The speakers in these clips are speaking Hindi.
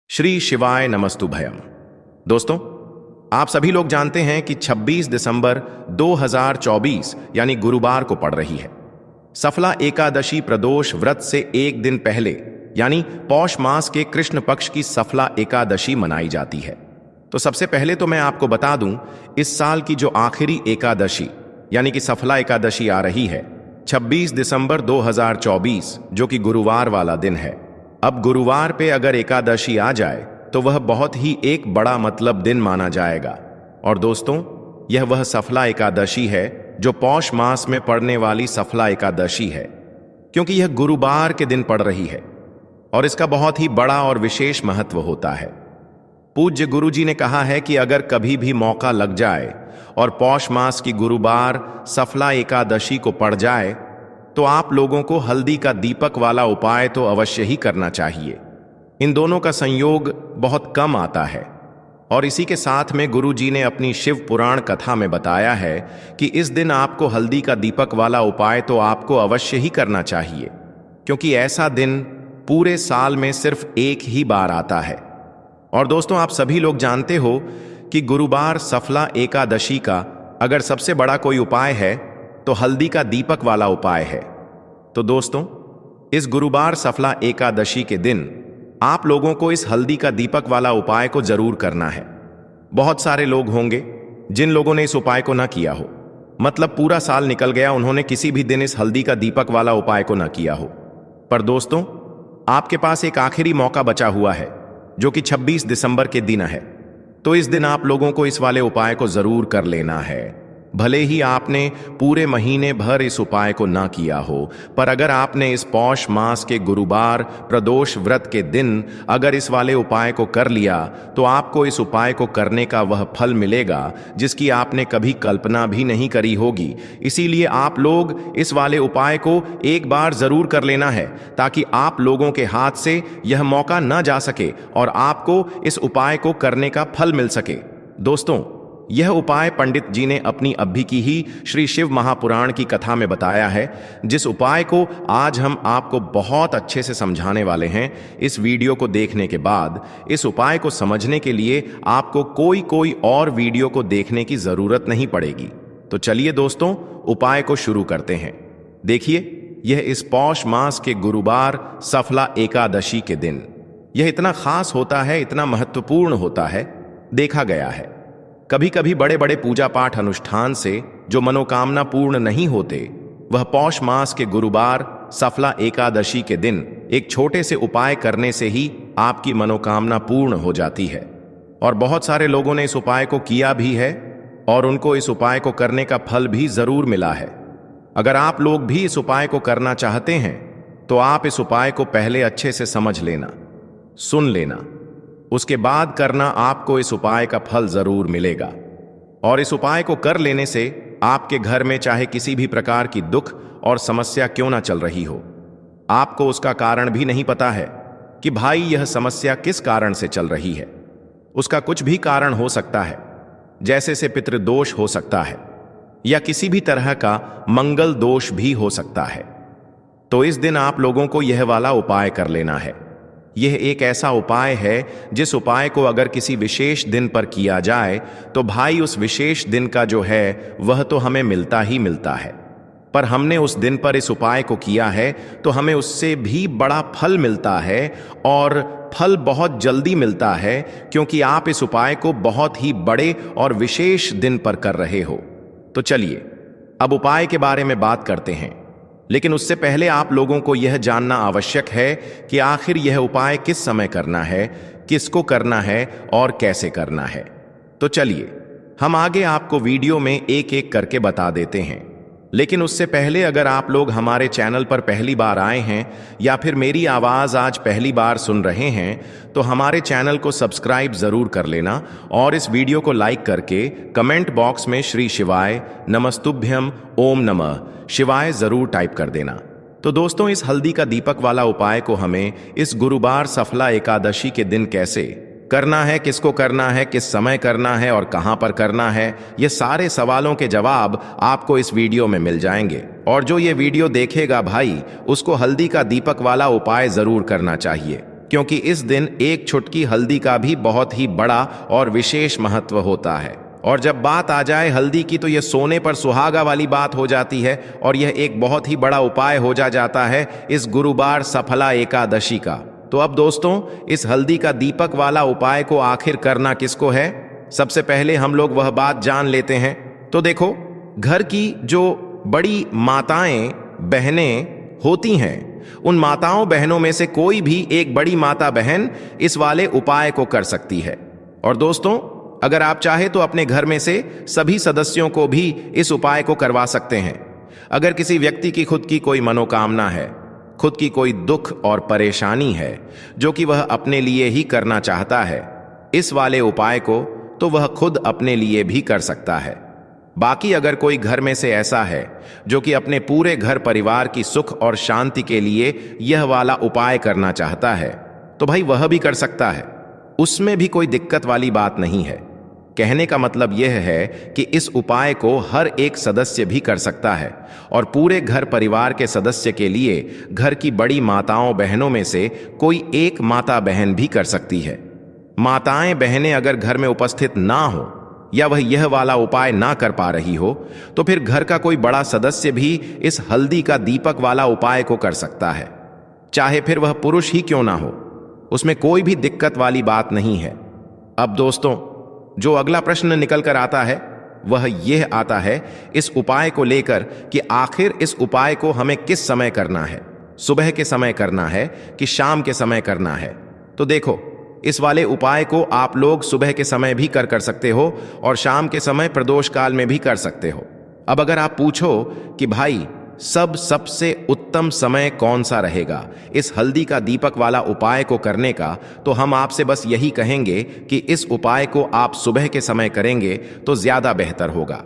श्री शिवाय नमस्तुभयम। दोस्तों, आप सभी लोग जानते हैं कि 26 दिसंबर 2024 यानी गुरुवार को पड़ रही है। सफला एकादशी प्रदोष व्रत से एक दिन पहले यानी पौष मास के कृष्ण पक्ष की सफला एकादशी मनाई जाती है। तो सबसे पहले तो मैं आपको बता दूं, इस साल की जो आखिरी एकादशी यानी कि सफला एकादशी आ रही है 26 दिसंबर 2024, जो कि गुरुवार वाला दिन है। अब गुरुवार पे अगर एकादशी आ जाए तो वह बहुत ही एक बड़ा मतलब दिन माना जाएगा। और दोस्तों, यह वह सफला एकादशी है जो पौष मास में पड़ने वाली सफला एकादशी है, क्योंकि यह गुरुवार के दिन पड़ रही है और इसका बहुत ही बड़ा और विशेष महत्व होता है। पूज्य गुरु जी ने कहा है कि अगर कभी भी मौका लग जाए और पौष मास की गुरुवार सफला एकादशी को पड़ जाए तो आप लोगों को हल्दी का दीपक वाला उपाय तो अवश्य ही करना चाहिए। इन दोनों का संयोग बहुत कम आता है और इसी के साथ में गुरु जी ने अपनी शिव पुराण कथा में बताया है कि इस दिन आपको हल्दी का दीपक वाला उपाय तो आपको अवश्य ही करना चाहिए, क्योंकि ऐसा दिन पूरे साल में सिर्फ एक ही बार आता है। और दोस्तों, आप सभी लोग जानते हो कि गुरुवार सफला एकादशी का अगर सबसे बड़ा कोई उपाय है तो हल्दी का दीपक वाला उपाय है। तो दोस्तों, इस गुरुवार सफला एकादशी के दिन आप लोगों को इस हल्दी का दीपक वाला उपाय को जरूर करना है। बहुत सारे लोग होंगे जिन लोगों ने इस उपाय को ना किया हो, मतलब पूरा साल निकल गया, उन्होंने किसी भी दिन इस हल्दी का दीपक वाला उपाय को ना किया हो। पर दोस्तों, आपके पास एक आखिरी मौका बचा हुआ है जो कि 26 दिसंबर के दिन है। तो इस दिन आप लोगों को इस वाले उपाय को जरूर कर लेना है। भले ही आपने पूरे महीने भर इस उपाय को ना किया हो, पर अगर आपने इस पौष मास के गुरुवार प्रदोष व्रत के दिन अगर इस वाले उपाय को कर लिया तो आपको इस उपाय को करने का वह फल मिलेगा जिसकी आपने कभी कल्पना भी नहीं करी होगी। इसीलिए आप लोग इस वाले उपाय को एक बार जरूर कर लेना है, ताकि आप लोगों के हाथ से यह मौका न जा सके और आपको इस उपाय को करने का फल मिल सके। दोस्तों, यह उपाय पंडित जी ने अपनी अभी की ही श्री शिव महापुराण की कथा में बताया है, जिस उपाय को आज हम आपको बहुत अच्छे से समझाने वाले हैं। इस वीडियो को देखने के बाद इस उपाय को समझने के लिए आपको कोई और वीडियो को देखने की जरूरत नहीं पड़ेगी। तो चलिए दोस्तों, उपाय को शुरू करते हैं। देखिए, यह इस पौष मास के गुरुवार सफला एकादशी के दिन यह इतना खास होता है, इतना महत्वपूर्ण होता है। देखा गया है कभी कभी बड़े बड़े पूजा पाठ अनुष्ठान से जो मनोकामना पूर्ण नहीं होते, वह पौष मास के गुरुवार सफला एकादशी के दिन एक छोटे से उपाय करने से ही आपकी मनोकामना पूर्ण हो जाती है। और बहुत सारे लोगों ने इस उपाय को किया भी है और उनको इस उपाय को करने का फल भी जरूर मिला है। अगर आप लोग भी इस उपाय को करना चाहते हैं तो आप इस उपाय को पहले अच्छे से समझ लेना, सुन लेना, उसके बाद करना। आपको इस उपाय का फल जरूर मिलेगा। और इस उपाय को कर लेने से आपके घर में चाहे किसी भी प्रकार की दुख और समस्या क्यों ना चल रही हो, आपको उसका कारण भी नहीं पता है कि भाई यह समस्या किस कारण से चल रही है। उसका कुछ भी कारण हो सकता है, जैसे से पितृदोष हो सकता है या किसी भी तरह का मंगल दोष भी हो सकता है। तो इस दिन आप लोगों को यह वाला उपाय कर लेना है। यह एक ऐसा उपाय है जिस उपाय को अगर किसी विशेष दिन पर किया जाए तो भाई उस विशेष दिन का जो है वह तो हमें मिलता ही मिलता है, पर हमने उस दिन पर इस उपाय को किया है तो हमें उससे भी बड़ा फल मिलता है और फल बहुत जल्दी मिलता है, क्योंकि आप इस उपाय को बहुत ही बड़े और विशेष दिन पर कर रहे हो। तो चलिए अब उपाय के बारे में बात करते हैं, लेकिन उससे पहले आप लोगों को यह जानना आवश्यक है कि आखिर यह उपाय किस समय करना है, किसको करना है और कैसे करना है। तो चलिए हम आगे आपको वीडियो में एक एक करके बता देते हैं। लेकिन उससे पहले अगर आप लोग हमारे चैनल पर पहली बार आए हैं या फिर मेरी आवाज आज पहली बार सुन रहे हैं तो हमारे चैनल को सब्सक्राइब जरूर कर लेना और इस वीडियो को लाइक करके कमेंट बॉक्स में श्री शिवाय नमस्तुभ्यम ओम नमः शिवाय जरूर टाइप कर देना। तो दोस्तों, इस हल्दी का दीपक वाला उपाय को हमें इस गुरुवार सफला एकादशी के दिन कैसे करना है, किसको करना है, किस समय करना है और कहां पर करना है, ये सारे सवालों के जवाब आपको इस वीडियो में मिल जाएंगे। और जो ये वीडियो देखेगा भाई, उसको हल्दी का दीपक वाला उपाय जरूर करना चाहिए। क्योंकि इस दिन एक चुटकी हल्दी का भी बहुत ही बड़ा और विशेष महत्व होता है। और जब बात आ जाए हल्दी की तो यह सोने पर सुहागा वाली बात हो जाती है और यह एक बहुत ही बड़ा उपाय हो जाता है इस गुरुवार सफला एकादशी का। तो अब दोस्तों, इस हल्दी का दीपक वाला उपाय को आखिर करना किसको है? सबसे पहले हम लोग वह बात जान लेते हैं। तो देखो, घर की जो बड़ी माताएं बहनें होती हैं, उन माताओं बहनों में से कोई भी एक बड़ी माता बहन इस वाले उपाय को कर सकती है। और दोस्तों, अगर आप चाहे तो अपने घर में से सभी सदस्यों को भी इस उपाय को करवा सकते हैं। अगर किसी व्यक्ति की खुद की कोई मनोकामना है, खुद की कोई दुख और परेशानी है जो कि वह अपने लिए ही करना चाहता है इस वाले उपाय को, तो वह खुद अपने लिए भी कर सकता है। बाकी अगर कोई घर में से ऐसा है जो कि अपने पूरे घर परिवार की सुख और शांति के लिए यह वाला उपाय करना चाहता है, तो भाई वह भी कर सकता है। उसमें भी कोई दिक्कत वाली बात नहीं है। कहने का मतलब यह है कि इस उपाय को हर एक सदस्य भी कर सकता है और पूरे घर परिवार के सदस्य के लिए घर की बड़ी माताओं बहनों में से कोई एक माता बहन भी कर सकती है। माताएं बहनें अगर घर में उपस्थित ना हो या वह यह वाला उपाय ना कर पा रही हो, तो फिर घर का कोई बड़ा सदस्य भी इस हल्दी का दीपक वाला उपाय को कर सकता है, चाहे फिर वह पुरुष ही क्यों ना हो। उसमें कोई भी दिक्कत वाली बात नहीं है। अब दोस्तों, जो अगला प्रश्न निकल कर आता है वह यह आता है इस उपाय को लेकर कि आखिर इस उपाय को हमें किस समय करना है, सुबह के समय करना है कि शाम के समय करना है। तो देखो, इस वाले उपाय को आप लोग सुबह के समय भी कर सकते हो और शाम के समय प्रदोष काल में भी कर सकते हो। अब अगर आप पूछो कि भाई सबसे उत्तम समय कौन सा रहेगा इस हल्दी का दीपक वाला उपाय को करने का, तो हम आपसे बस यही कहेंगे कि इस उपाय को आप सुबह के समय करेंगे तो ज्यादा बेहतर होगा।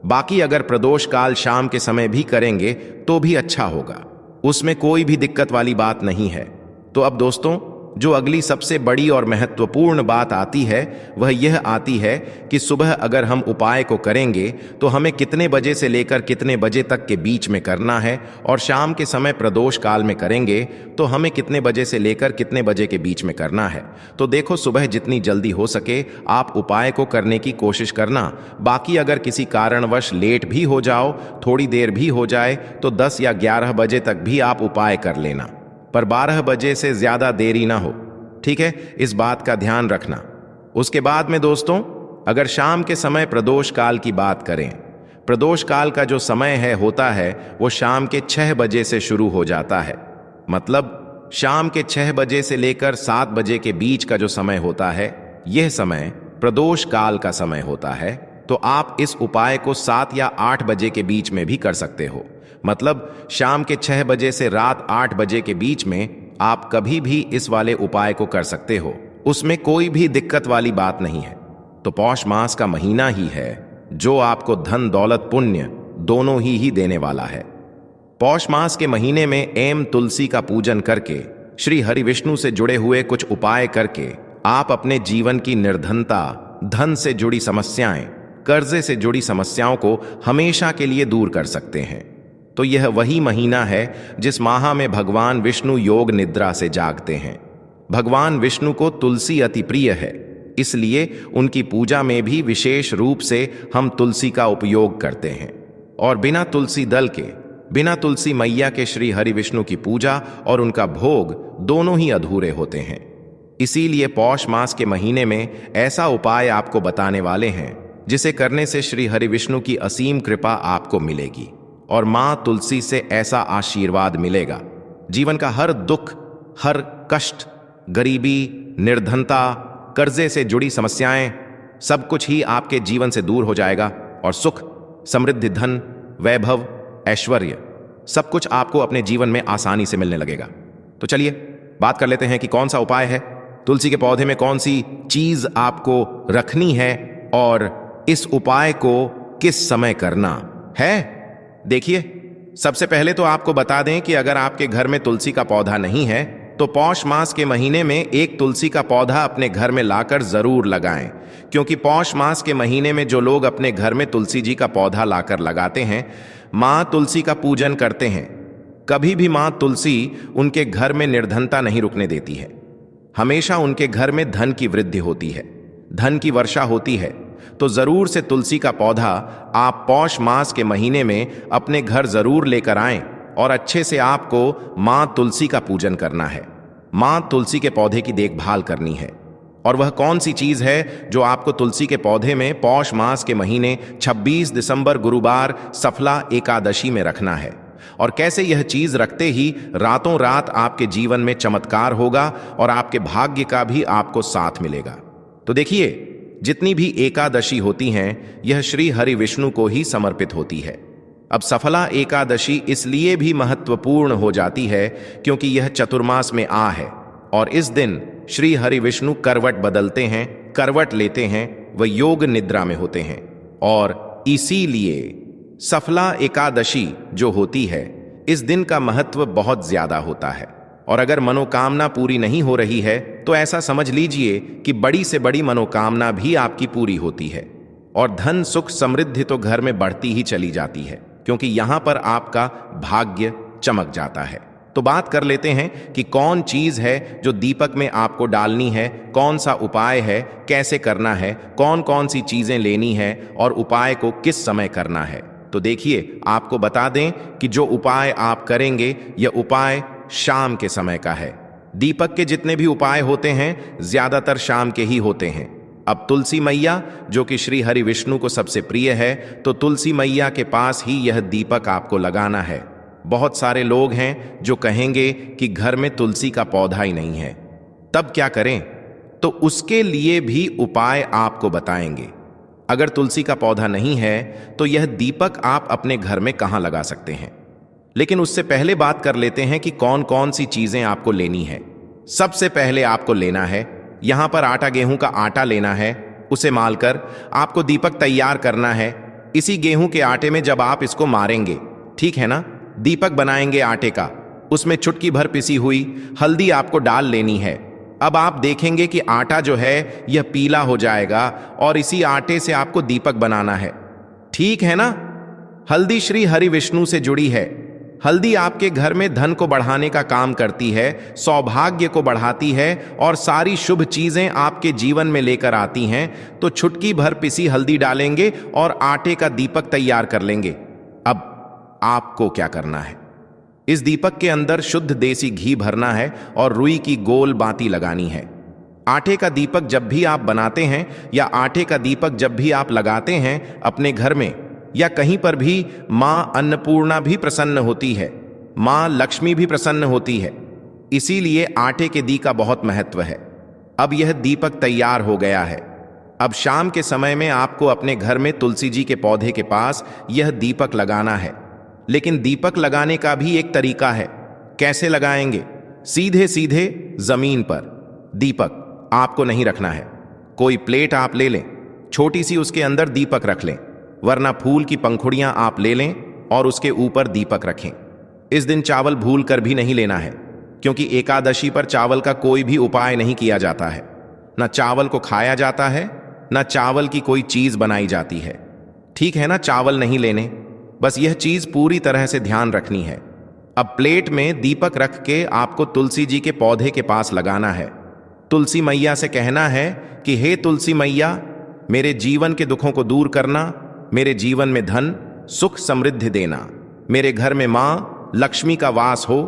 बाकी अगर प्रदोष काल शाम के समय भी करेंगे तो भी अच्छा होगा, उसमें कोई भी दिक्कत वाली बात नहीं है। तो अब दोस्तों, जो अगली सबसे बड़ी और महत्वपूर्ण बात आती है वह यह आती है कि सुबह अगर हम उपाय को करेंगे तो हमें कितने बजे से लेकर कितने बजे तक के बीच में करना है, और शाम के समय प्रदोष काल में करेंगे तो हमें कितने बजे से लेकर कितने बजे के बीच में करना है। तो देखो, सुबह जितनी जल्दी हो सके आप उपाय को करने की कोशिश करना। बाकी अगर किसी कारणवश लेट भी हो जाओ, थोड़ी देर भी हो जाए, तो 10 या 11 बजे तक भी आप उपाय कर लेना, पर 12 बजे से ज्यादा देरी ना हो। ठीक है, इस बात का ध्यान रखना। उसके बाद में दोस्तों, अगर शाम के समय प्रदोष काल की बात करें, प्रदोष काल का जो समय होता है वो शाम के 6 बजे से शुरू हो जाता है। मतलब शाम के 6 बजे से लेकर 7 बजे के बीच का जो समय होता है, यह समय प्रदोष काल का समय होता है। तो आप इस उपाय को 7 या 8 बजे के बीच में भी कर सकते हो। मतलब शाम के 6 बजे से रात 8 बजे के बीच में आप कभी भी इस वाले उपाय को कर सकते हो, उसमें कोई भी दिक्कत वाली बात नहीं है। तो पौष मास का महीना ही है जो आपको धन दौलत पुण्य दोनों ही देने वाला है। पौष मास के महीने में एम तुलसी का पूजन करके, श्री हरि विष्णु से जुड़े हुए कुछ उपाय करके आप अपने जीवन की निर्धनता, धन से जुड़ी समस्याएं, कर्जे से जुड़ी समस्याओं को हमेशा के लिए दूर कर सकते हैं। तो यह वही महीना है जिस माह में भगवान विष्णु योग निद्रा से जागते हैं। भगवान विष्णु को तुलसी अति प्रिय है, इसलिए उनकी पूजा में भी विशेष रूप से हम तुलसी का उपयोग करते हैं। और बिना तुलसी दल के, बिना तुलसी मैया के श्री हरि विष्णु की पूजा और उनका भोग दोनों ही अधूरे होते हैं। इसीलिए पौष मास के महीने में ऐसा उपाय आपको बताने वाले हैं जिसे करने से श्री हरि विष्णु की असीम कृपा आपको मिलेगी और मां तुलसी से ऐसा आशीर्वाद मिलेगा, जीवन का हर दुख, हर कष्ट, गरीबी, निर्धनता, कर्जे से जुड़ी समस्याएं, सब कुछ ही आपके जीवन से दूर हो जाएगा और सुख, समृद्धि, धन, वैभव, ऐश्वर्य सब कुछ आपको अपने जीवन में आसानी से मिलने लगेगा। तो चलिए बात कर लेते हैं कि कौन सा उपाय है, तुलसी के पौधे में कौन सी चीज आपको रखनी है और इस उपाय को किस समय करना है। देखिए, सबसे पहले तो आपको बता दें कि अगर आपके घर में तुलसी का पौधा नहीं है तो पौष मास के महीने में एक तुलसी का पौधा अपने घर में लाकर जरूर लगाएं, क्योंकि पौष मास के महीने में जो लोग अपने घर में तुलसी जी का पौधा लाकर लगाते हैं, मां तुलसी का पूजन करते हैं, कभी भी मां तुलसी उनके घर में निर्धनता नहीं रुकने देती है। हमेशा उनके घर में धन की वृद्धि होती है, धन की वर्षा होती है। तो जरूर से तुलसी का पौधा आप पौष मास के महीने में अपने घर जरूर लेकर आएं और अच्छे से आपको मां तुलसी का पूजन करना है। मां तुलसी के पौधे की देखभाल करनी है। और वह कौन सी चीज है जो आपको तुलसी के पौधे में पौष मास के महीने 26 दिसंबर गुरुवार सफला एकादशी में रखना है, और कैसे यह चीज रखते ही रातों रात आपके जीवन में चमत्कार होगा और आपके भाग्य का भी आपको साथ मिलेगा। तो देखिए, जितनी भी एकादशी होती हैं, यह श्री हरि विष्णु को ही समर्पित होती है। अब सफला एकादशी इसलिए भी महत्वपूर्ण हो जाती है क्योंकि यह चतुर्मास में आ है, और इस दिन श्री हरि विष्णु करवट बदलते हैं, करवट लेते हैं, वह योग निद्रा में होते हैं। और इसीलिए सफला एकादशी जो होती है, इस दिन का महत्व बहुत ज्यादा होता है। और अगर मनोकामना पूरी नहीं हो रही है तो ऐसा समझ लीजिए कि बड़ी से बड़ी मनोकामना भी आपकी पूरी होती है, और धन सुख समृद्धि तो घर में बढ़ती ही चली जाती है, क्योंकि यहां पर आपका भाग्य चमक जाता है। तो बात कर लेते हैं कि कौन चीज है जो दीपक में आपको डालनी है, कौन सा उपाय है, कैसे करना है, कौन कौन सी चीजें लेनी है और उपाय को किस समय करना है। तो देखिए, आपको बता दें कि जो उपाय आप करेंगे यह उपाय शाम के समय का है। दीपक के जितने भी उपाय होते हैं ज्यादातर शाम के ही होते हैं। अब तुलसी मैया जो कि श्री हरि विष्णु को सबसे प्रिय है, तो तुलसी मैया के पास ही यह दीपक आपको लगाना है। बहुत सारे लोग हैं जो कहेंगे कि घर में तुलसी का पौधा ही नहीं है, तब क्या करें? तो उसके लिए भी उपाय आपको बताएंगे। अगर तुलसी का पौधा नहीं है तो यह दीपक आप अपने घर में कहां लगा सकते हैं। लेकिन उससे पहले बात कर लेते हैं कि कौन कौन सी चीजें आपको लेनी है। सबसे पहले आपको लेना है, यहां पर आटा, गेहूं का आटा लेना है। उसे मालकर आपको दीपक तैयार करना है। इसी गेहूं के आटे में जब आप इसको मारेंगे, ठीक है ना, दीपक बनाएंगे आटे का, उसमें चुटकी भर पिसी हुई हल्दी आपको डाल लेनी है। अब आप देखेंगे कि आटा जो है यह पीला हो जाएगा और इसी आटे से आपको दीपक बनाना है, ठीक है ना। हल्दी श्री हरि विष्णु से जुड़ी है। हल्दी आपके घर में धन को बढ़ाने का काम करती है, सौभाग्य को बढ़ाती है और सारी शुभ चीजें आपके जीवन में लेकर आती हैं। तो चुटकी भर पिसी हल्दी डालेंगे और आटे का दीपक तैयार कर लेंगे। अब आपको क्या करना है, इस दीपक के अंदर शुद्ध देसी घी भरना है और रुई की गोल बाती लगानी है। आटे का दीपक जब भी आप बनाते हैं या आटे का दीपक जब भी आप लगाते हैं अपने घर में या कहीं पर भी, मां अन्नपूर्णा भी प्रसन्न होती है, मां लक्ष्मी भी प्रसन्न होती है। इसीलिए आटे के दी का बहुत महत्व है। अब यह दीपक तैयार हो गया है। अब शाम के समय में आपको अपने घर में तुलसी जी के पौधे के पास यह दीपक लगाना है। लेकिन दीपक लगाने का भी एक तरीका है। कैसे लगाएंगे? सीधे सीधे जमीन पर दीपक आपको नहीं रखना है। कोई प्लेट आप ले लें, छोटी सी, उसके अंदर दीपक रख लें, वरना फूल की पंखुड़ियां आप ले लें और उसके ऊपर दीपक रखें। इस दिन चावल भूल कर भी नहीं लेना है, क्योंकि एकादशी पर चावल का कोई भी उपाय नहीं किया जाता है। न चावल को खाया जाता है, न चावल की कोई चीज बनाई जाती है, ठीक है ना। चावल नहीं लेने, बस यह चीज पूरी तरह से ध्यान रखनी है। अब प्लेट में दीपक रख के आपको तुलसी जी के पौधे के पास लगाना है। तुलसी मैया से कहना है कि हे तुलसी मैया, मेरे जीवन के दुखों को दूर करना, मेरे जीवन में धन सुख समृद्धि देना, मेरे घर में मां लक्ष्मी का वास हो,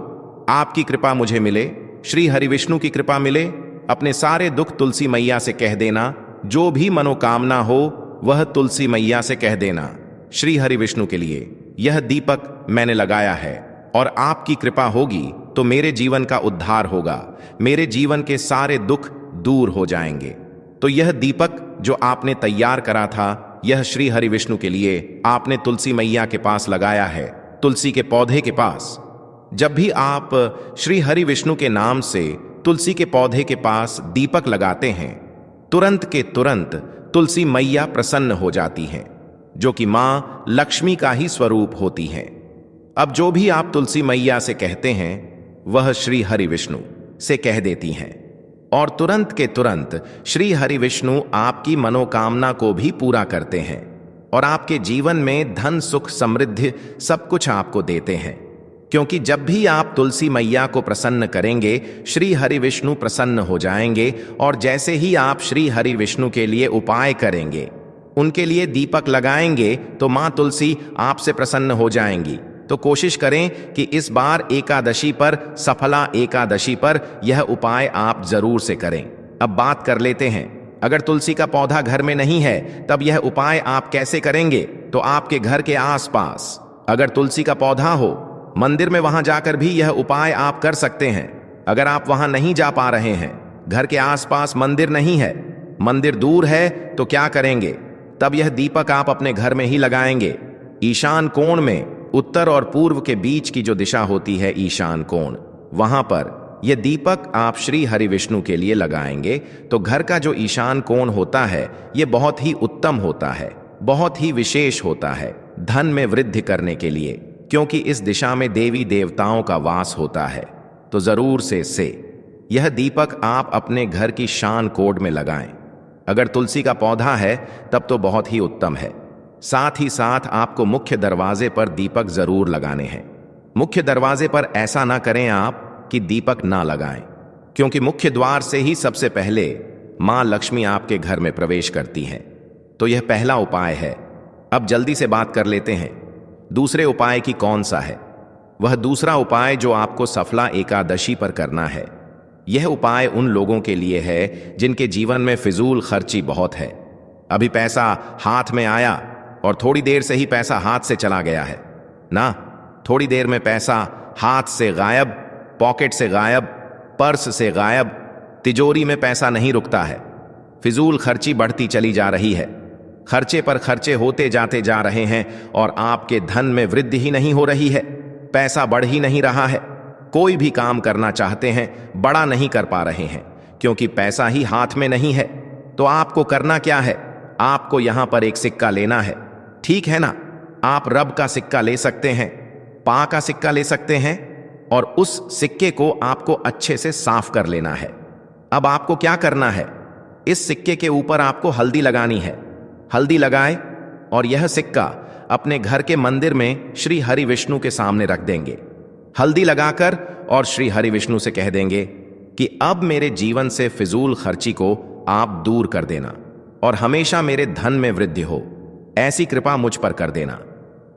आपकी कृपा मुझे मिले, श्री हरि विष्णु की कृपा मिले। अपने सारे दुख तुलसी मैया से कह देना, जो भी मनोकामना हो वह तुलसी मैया से कह देना। श्री हरि विष्णु के लिए यह दीपक मैंने लगाया है और आपकी कृपा होगी तो मेरे जीवन का उद्धार होगा, मेरे जीवन के सारे दुख दूर हो जाएंगे। तो यह दीपक जो आपने तैयार करा था, यह श्री हरि विष्णु के लिए आपने तुलसी मैया के पास लगाया है, तुलसी के पौधे के पास। जब भी आप श्री हरि विष्णु के नाम से तुलसी के पौधे के पास दीपक लगाते हैं, तुरंत के तुरंत तुलसी मैया प्रसन्न हो जाती हैं, जो कि मां लक्ष्मी का ही स्वरूप होती हैं। अब जो भी आप तुलसी मैया से कहते हैं वह श्री हरि विष्णु से कह देती हैं, और तुरंत के तुरंत श्री हरि विष्णु आपकी मनोकामना को भी पूरा करते हैं और आपके जीवन में धन सुख समृद्धि सब कुछ आपको देते हैं। क्योंकि जब भी आप तुलसी मैया को प्रसन्न करेंगे, श्री हरि विष्णु प्रसन्न हो जाएंगे। और जैसे ही आप श्री हरि विष्णु के लिए उपाय करेंगे, उनके लिए दीपक लगाएंगे, तो मां तुलसी आपसे प्रसन्न हो जाएंगी। तो कोशिश करें कि इस बार एकादशी पर, सफला एकादशी पर यह उपाय आप जरूर से करें। अब बात कर लेते हैं, अगर तुलसी का पौधा घर में नहीं है तब यह उपाय आप कैसे करेंगे? तो आपके घर के आसपास अगर तुलसी का पौधा हो, मंदिर में वहां जाकर भी यह उपाय आप कर सकते हैं। अगर आप वहां नहीं जा पा रहे हैं, घर के आसपास मंदिर नहीं है, मंदिर दूर है, तो क्या करेंगे? तब यह दीपक आप अपने घर में ही लगाएंगे। ईशान कोण में, उत्तर और पूर्व के बीच की जो दिशा होती है ईशान कोण, वहां पर यह दीपक आप श्री हरि विष्णु के लिए लगाएंगे। तो घर का जो ईशान कोण होता है यह बहुत ही उत्तम होता है, बहुत ही विशेष होता है धन में वृद्धि करने के लिए, क्योंकि इस दिशा में देवी देवताओं का वास होता है। तो जरूर से यह दीपक आप अपने घर की शान कोड में लगाएं। अगर तुलसी का पौधा है तब तो बहुत ही उत्तम है। साथ ही साथ आपको मुख्य दरवाजे पर दीपक जरूर लगाने हैं। मुख्य दरवाजे पर ऐसा ना करें आप कि दीपक ना लगाएं, क्योंकि मुख्य द्वार से ही सबसे पहले मां लक्ष्मी आपके घर में प्रवेश करती हैं। तो यह पहला उपाय है। अब जल्दी से बात कर लेते हैं दूसरे उपाय की कौन सा है। वह दूसरा उपाय जो आपको सफला एकादशी पर करना है, यह उपाय उन लोगों के लिए है जिनके जीवन में फिजूल खर्ची बहुत है। अभी पैसा हाथ में आया और थोड़ी देर से ही पैसा हाथ से चला गया है ना, थोड़ी देर में पैसा हाथ से गायब, पॉकेट से गायब, पर्स से गायब, तिजोरी में पैसा नहीं रुकता है। फिजूल खर्ची बढ़ती चली जा रही है, खर्चे पर खर्चे होते जाते जा रहे हैं और आपके धन में वृद्धि ही नहीं हो रही है, पैसा बढ़ ही नहीं रहा है। कोई भी काम करना चाहते हैं, बड़ा नहीं कर पा रहे हैं, क्योंकि पैसा ही हाथ में नहीं है। तो आपको करना क्या है? आपको यहां पर एक सिक्का लेना है, ठीक है ना? आप रब का सिक्का ले सकते हैं, पा का सिक्का ले सकते हैं, और उस सिक्के को आपको अच्छे से साफ कर लेना है। अब आपको क्या करना है? इस सिक्के के ऊपर आपको हल्दी लगानी है। हल्दी लगाएं और यह सिक्का अपने घर के मंदिर में श्री हरि विष्णु के सामने रख देंगे। हल्दी लगाकर और श्री हरि विष्णु से कह देंगे कि अब मेरे जीवन से फिजूल खर्ची को आप दूर कर देना और हमेशा मेरे धन में वृद्धि हो, ऐसी कृपा मुझ पर कर देना।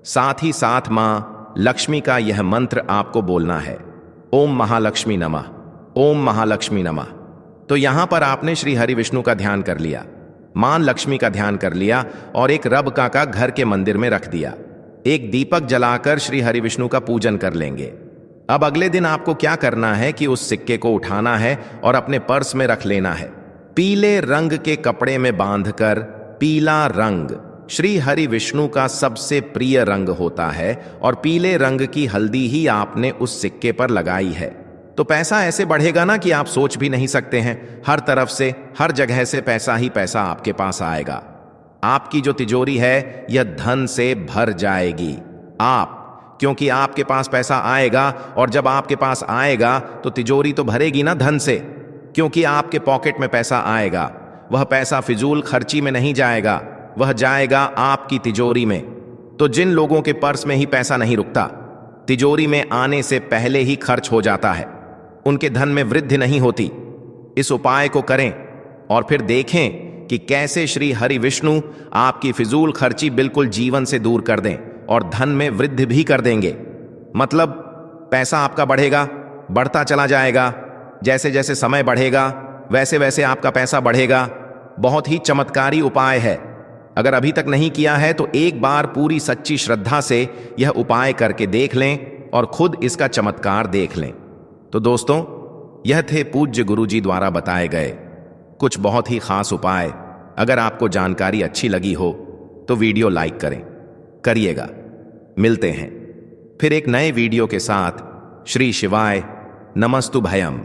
साथ ही साथ मां लक्ष्मी का यह मंत्र आपको बोलना है, ओम महालक्ष्मी नमः, ओम महालक्ष्मी नमः। तो यहां पर आपने श्री हरि विष्णु का ध्यान कर लिया, मां लक्ष्मी का ध्यान कर लिया और एक रब का घर के मंदिर में रख दिया। एक दीपक जलाकर श्री हरि विष्णु का पूजन कर लेंगे। अब अगले दिन आपको क्या करना है कि उस सिक्के को उठाना है और अपने पर्स में रख लेना है। पीले रंग के कपड़े में बांधकर, पीला रंग श्री हरि विष्णु का सबसे प्रिय रंग होता है, और पीले रंग की हल्दी ही आपने उस सिक्के पर लगाई है। तो पैसा ऐसे बढ़ेगा ना कि आप सोच भी नहीं सकते हैं। हर तरफ से, हर जगह से पैसा ही पैसा आपके पास आएगा। आपकी जो तिजोरी है यह धन से भर जाएगी। क्योंकि आपके पास पैसा आएगा, और जब आपके पास आएगा तो तिजोरी तो भरेगी ना धन से, क्योंकि आपके पॉकेट में पैसा आएगा। वह पैसा फिजूल खर्ची में नहीं जाएगा, वह जाएगा आपकी तिजोरी में। तो जिन लोगों के पर्स में ही पैसा नहीं रुकता, तिजोरी में आने से पहले ही खर्च हो जाता है, उनके धन में वृद्धि नहीं होती। इस उपाय को करें और फिर देखें कि कैसे श्री हरि विष्णु आपकी फिजूल खर्ची बिल्कुल जीवन से दूर कर दें और धन में वृद्धि भी कर देंगे। मतलब पैसा आपका बढ़ेगा, बढ़ता चला जाएगा। जैसे जैसे समय बढ़ेगा वैसे वैसे आपका पैसा बढ़ेगा। बहुत ही चमत्कारी उपाय है। अगर अभी तक नहीं किया है तो एक बार पूरी सच्ची श्रद्धा से यह उपाय करके देख लें और खुद इसका चमत्कार देख लें। तो दोस्तों, यह थे पूज्य गुरुजी द्वारा बताए गए कुछ बहुत ही खास उपाय। अगर आपको जानकारी अच्छी लगी हो तो वीडियो लाइक करिएगा। मिलते हैं फिर एक नए वीडियो के साथ। श्री शिवाय नमस्तु भयम।